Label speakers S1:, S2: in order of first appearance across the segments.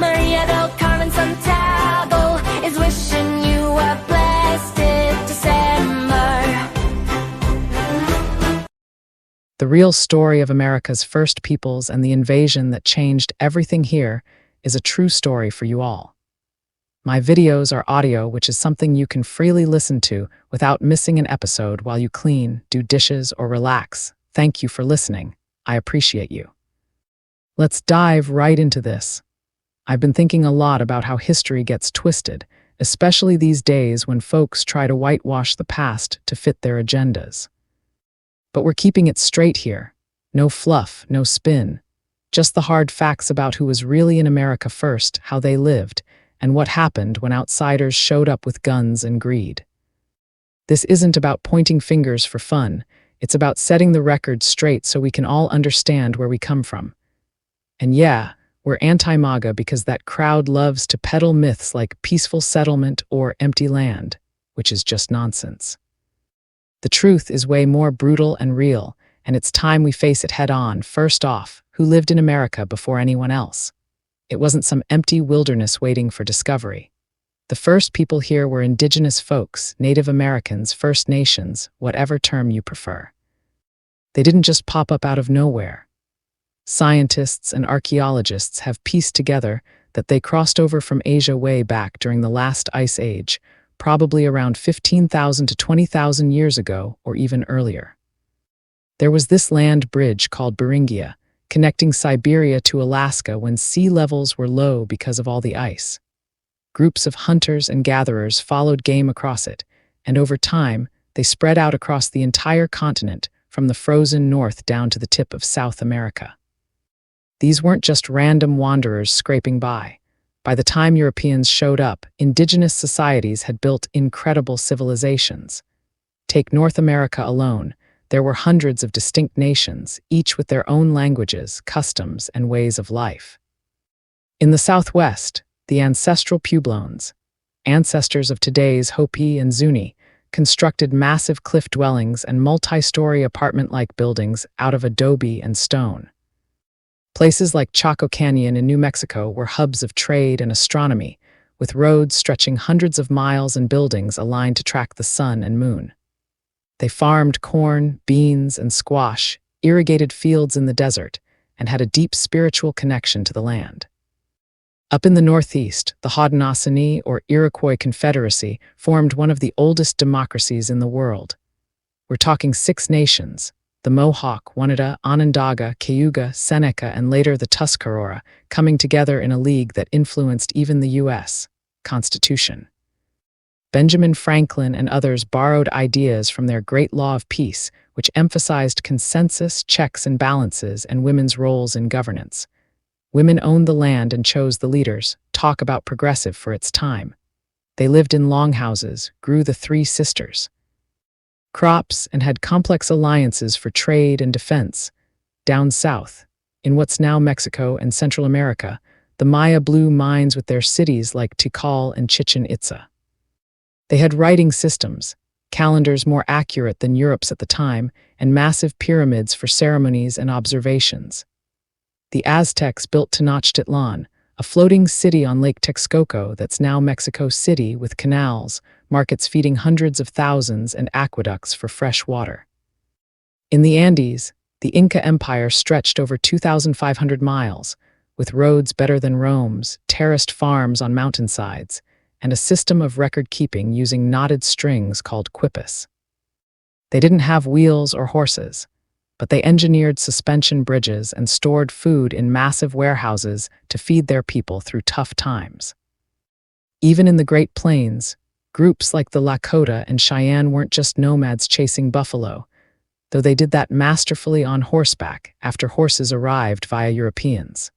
S1: Maria del Carmen Santiago is wishing you a blessed December.
S2: The real story of America's first peoples and the invasion that changed everything here is a true story for you all. My videos are audio, which is something you can freely listen to without missing an episode while you clean, do dishes, or relax. Thank you for listening. I appreciate you. Let's dive right into this. I've been thinking a lot about how history gets twisted, especially these days when folks try to whitewash the past to fit their agendas. But we're keeping it straight here. No fluff, no spin. Just the hard facts about who was really in America first, how they lived, and what happened when outsiders showed up with guns and greed. This isn't about pointing fingers for fun. It's about setting the record straight so we can all understand where we come from. And yeah, we're anti-MAGA because that crowd loves to peddle myths like peaceful settlement or empty land, which is just nonsense. The truth is way more brutal and real, and it's time we face it head-on. First off, who lived in America before anyone else? It wasn't some empty wilderness waiting for discovery. The first people here were indigenous folks, Native Americans, First Nations, whatever term you prefer. They didn't just pop up out of nowhere. Scientists and archaeologists have pieced together that they crossed over from Asia way back during the last ice age, probably around 15,000 to 20,000 years ago, or even earlier. There was this land bridge called Beringia, connecting Siberia to Alaska when sea levels were low because of all the ice. Groups of hunters and gatherers followed game across it, and over time, they spread out across the entire continent, from the frozen north down to the tip of South America. These weren't just random wanderers scraping by. By the time Europeans showed up, indigenous societies had built incredible civilizations. Take North America alone. There were hundreds of distinct nations, each with their own languages, customs, and ways of life. In the Southwest, the ancestral Puebloans, ancestors of today's Hopi and Zuni, constructed massive cliff dwellings and multi-story apartment-like buildings out of adobe and stone. Places like Chaco Canyon in New Mexico were hubs of trade and astronomy, with roads stretching hundreds of miles and buildings aligned to track the sun and moon. They farmed corn, beans, and squash, irrigated fields in the desert, and had a deep spiritual connection to the land. Up in the Northeast, the Haudenosaunee, or Iroquois Confederacy, formed one of the oldest democracies in the world. We're talking 6 nations: the Mohawk, Oneida, Onondaga, Cayuga, Seneca, and later the Tuscarora, coming together in a league that influenced even the U.S. Constitution. Benjamin Franklin and others borrowed ideas from their Great Law of Peace, which emphasized consensus, checks and balances, and women's roles in governance. Women owned the land and chose the leaders. Talk about progressive for its time. They lived in longhouses, grew the 3 sisters crops, and had complex alliances for trade and defense. Down south, in what's now Mexico and Central America, the Maya blew minds with their cities like Tikal and Chichen Itza. They had writing systems, calendars more accurate than Europe's at the time, and massive pyramids for ceremonies and observations. The Aztecs built Tenochtitlan, a floating city on Lake Texcoco that's now Mexico City with canals, markets feeding hundreds of thousands, and aqueducts for fresh water. In the Andes, the Inca Empire stretched over 2,500 miles, with roads better than Rome's, terraced farms on mountainsides, and a system of record-keeping using knotted strings called quipus. They didn't have wheels or horses, but they engineered suspension bridges and stored food in massive warehouses to feed their people through tough times. Even in the Great Plains, groups like the Lakota and Cheyenne weren't just nomads chasing buffalo, though they did that masterfully on horseback after horses arrived via Europeans.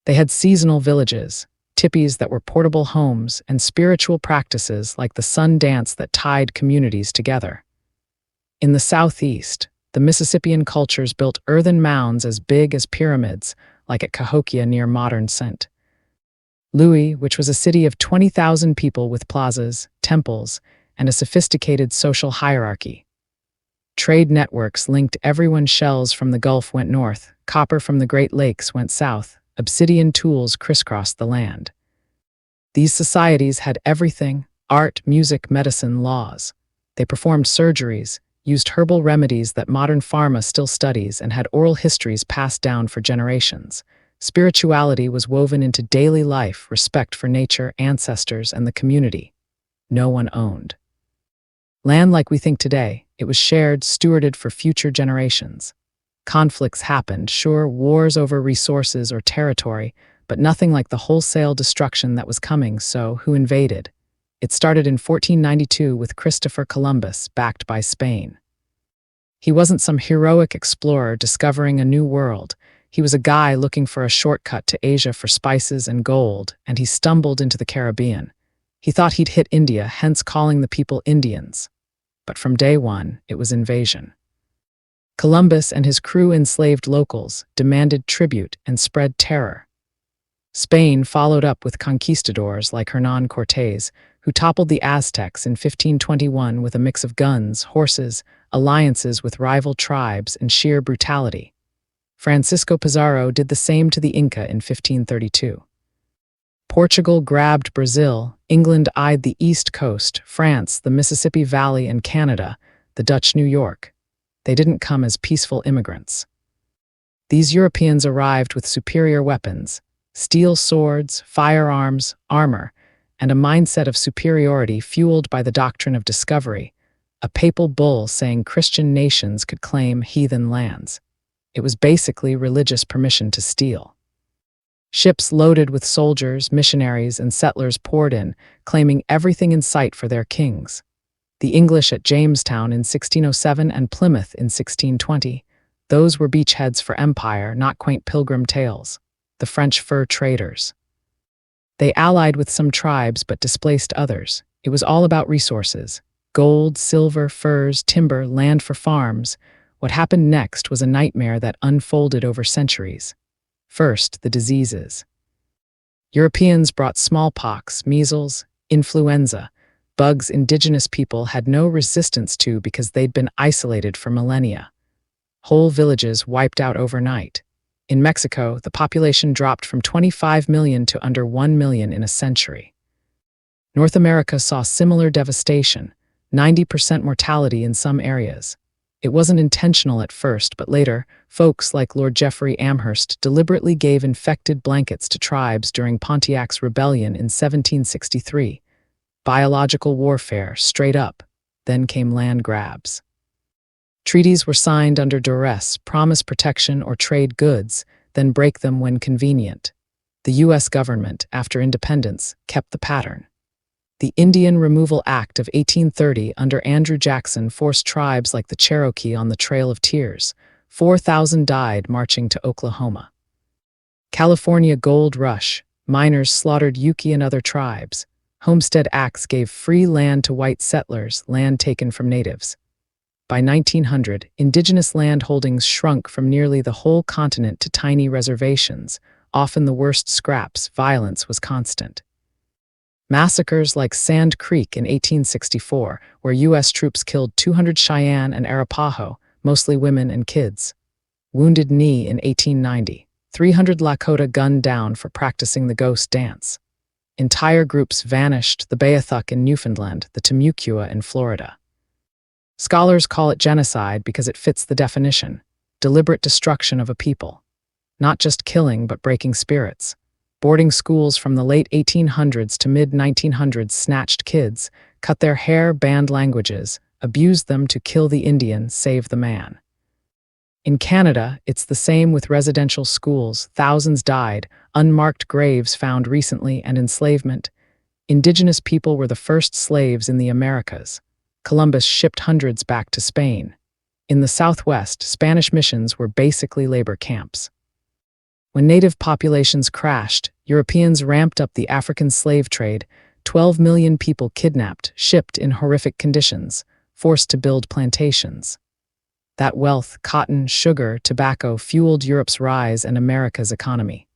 S2: They had seasonal villages, tipis that were portable homes, and spiritual practices like the sun dance that tied communities together. In the Southeast, the Mississippian cultures built earthen mounds as big as pyramids, like at Cahokia near modern St. Louis, which was a city of 20,000 people with plazas, temples, and a sophisticated social hierarchy. Trade networks linked everyone. Shells from the Gulf went north, copper from the Great Lakes went south, Obsidian tools crisscrossed the land. These societies had everything: art, music, medicine, laws. They performed surgeries, used herbal remedies that modern pharma still studies, and had oral histories passed down for generations. Spirituality was woven into daily life, respect for nature, ancestors, and the community. No one owned land like we think today. It was shared, stewarded for future generations. Conflicts happened, sure, wars over resources or territory, but nothing like the wholesale destruction that was coming. So, who invaded? It started in 1492 with Christopher Columbus, backed by Spain. He wasn't some heroic explorer discovering a new world. He was a guy looking for a shortcut to Asia for spices and gold, and he stumbled into the Caribbean. He thought he'd hit India, hence calling the people Indians. But from day one, it was invasion. Columbus and his crew enslaved locals, demanded tribute, and spread terror. Spain followed up with conquistadors like Hernán Cortés, who toppled the Aztecs in 1521 with a mix of guns, horses, alliances with rival tribes, and sheer brutality. Francisco Pizarro did the same to the Inca in 1532. Portugal grabbed Brazil, England eyed the East Coast, France the Mississippi Valley, and Canada, the Dutch New York. They didn't come as peaceful immigrants. These Europeans arrived with superior weapons: steel swords, firearms, armor, and a mindset of superiority fueled by the doctrine of discovery, a papal bull saying Christian nations could claim heathen lands. It was basically religious permission to steal. Ships loaded with soldiers, missionaries, and settlers poured in, claiming everything in sight for their kings. The English at Jamestown in 1607 and Plymouth in 1620, those were beachheads for empire, not quaint pilgrim tales. The French fur traders. They allied with some tribes but displaced others. It was all about resources: gold, silver, furs, timber, land for farms. What happened next was a nightmare that unfolded over centuries. First, the diseases. Europeans brought smallpox, measles, influenza, bugs indigenous people had no resistance to because they'd been isolated for millennia. Whole villages wiped out overnight. In Mexico, the population dropped from 25 million to under 1 million in a century. North America saw similar devastation, 90% mortality in some areas. It wasn't intentional at first, but later, folks like Lord Jeffrey Amherst deliberately gave infected blankets to tribes during Pontiac's rebellion in 1763. Biological warfare, straight up. Then came land grabs. Treaties were signed under duress, promise protection or trade goods, then break them when convenient. The U.S. government, after independence, kept the pattern. The Indian Removal Act of 1830 under Andrew Jackson forced tribes like the Cherokee on the Trail of Tears. 4,000 died marching to Oklahoma. California Gold Rush. Miners slaughtered Yuki and other tribes. Homestead Acts gave free land to white settlers, land taken from natives. By 1900, indigenous land holdings shrunk from nearly the whole continent to tiny reservations, often the worst scraps. Violence was constant. Massacres like Sand Creek in 1864, where U.S. troops killed 200 Cheyenne and Arapaho, mostly women and kids. Wounded Knee in 1890, 300 Lakota gunned down for practicing the ghost dance. Entire groups vanished: the Beothuk in Newfoundland, the Timucua in Florida. Scholars call it genocide because it fits the definition: deliberate destruction of a people. Not just killing, but breaking spirits. Boarding schools from the late 1800s to mid-1900s snatched kids, cut their hair, banned languages, abused them to kill the Indian, save the man. In Canada, it's the same with residential schools. Thousands died, unmarked graves found recently, and enslavement. Indigenous people were the first slaves in the Americas. Columbus shipped hundreds back to Spain. In the Southwest, Spanish missions were basically labor camps. When native populations crashed, Europeans ramped up the African slave trade. 12 million people kidnapped, shipped in horrific conditions, forced to build plantations. That wealth, cotton, sugar, tobacco, fueled Europe's rise and America's economy.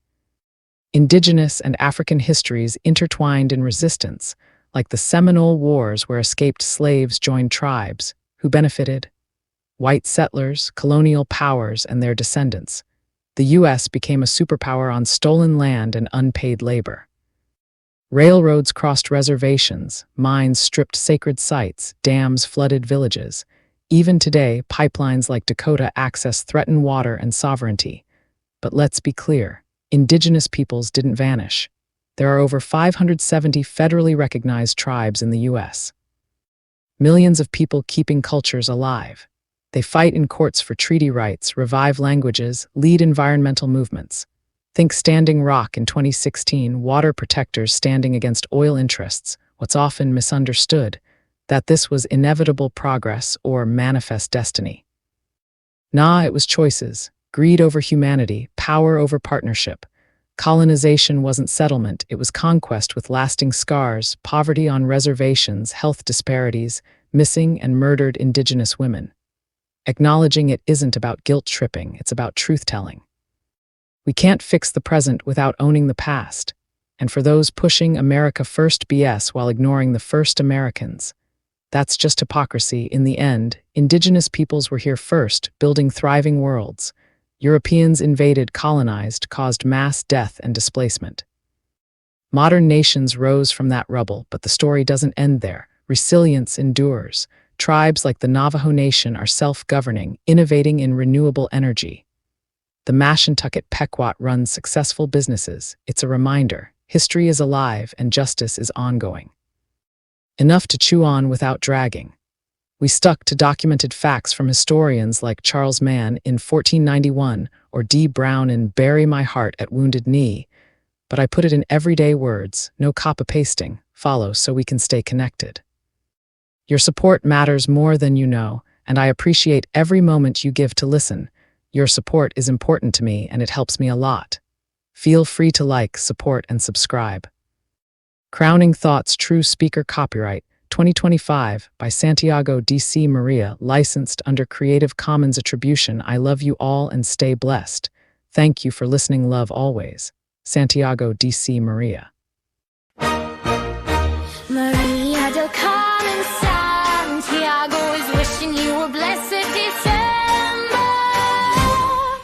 S2: Indigenous and African histories intertwined in resistance, like the Seminole Wars where escaped slaves joined tribes. Who benefited? White settlers, colonial powers, and their descendants. the US became a superpower on stolen land and unpaid labor. Railroads crossed reservations, mines stripped sacred sites, dams flooded villages. Even today, pipelines like Dakota Access threaten water and sovereignty. But let's be clear, indigenous peoples didn't vanish. There are over 570 federally recognized tribes in the US. Millions of people keeping cultures alive. They fight in courts for treaty rights, revive languages, lead environmental movements. Think Standing Rock in 2016, water protectors standing against oil interests, what's often misunderstood, that this was inevitable progress or manifest destiny. Nah, it was choices, greed over humanity, power over partnership. Colonization wasn't settlement, it was conquest with lasting scars, poverty on reservations, health disparities, missing and murdered indigenous women. Acknowledging it isn't about guilt-tripping, it's about truth-telling. We can't fix the present without owning the past. And for those pushing America First BS while ignoring the first Americans, that's just hypocrisy. In the end, indigenous peoples were here first, building thriving worlds. Europeans invaded, colonized, caused mass death and displacement. Modern nations rose from that rubble, but the story doesn't end there. Resilience endures. Tribes like the Navajo Nation are self-governing, innovating in renewable energy. The Mashantucket Pequot runs successful businesses. It's a reminder, history is alive and justice is ongoing. Enough to chew on without dragging. We stuck to documented facts from historians like Charles Mann in 1491 or D. Brown in Bury My Heart at Wounded Knee, but I put it in everyday words, no copy-pasting. Follow so we can stay connected. Your support matters more than you know, and I appreciate every moment you give to listen. Your support is important to me and it helps me a lot. Feel free to like, support, and subscribe. Crowning Thoughts True Speaker Copyright 2025 by Santiago D.C. Maria, licensed under Creative Commons Attribution. I love you all and stay blessed. Thank you for listening. Love always. Santiago D.C. Maria.
S1: Maria del Carmen Santiago is wishing you a blessed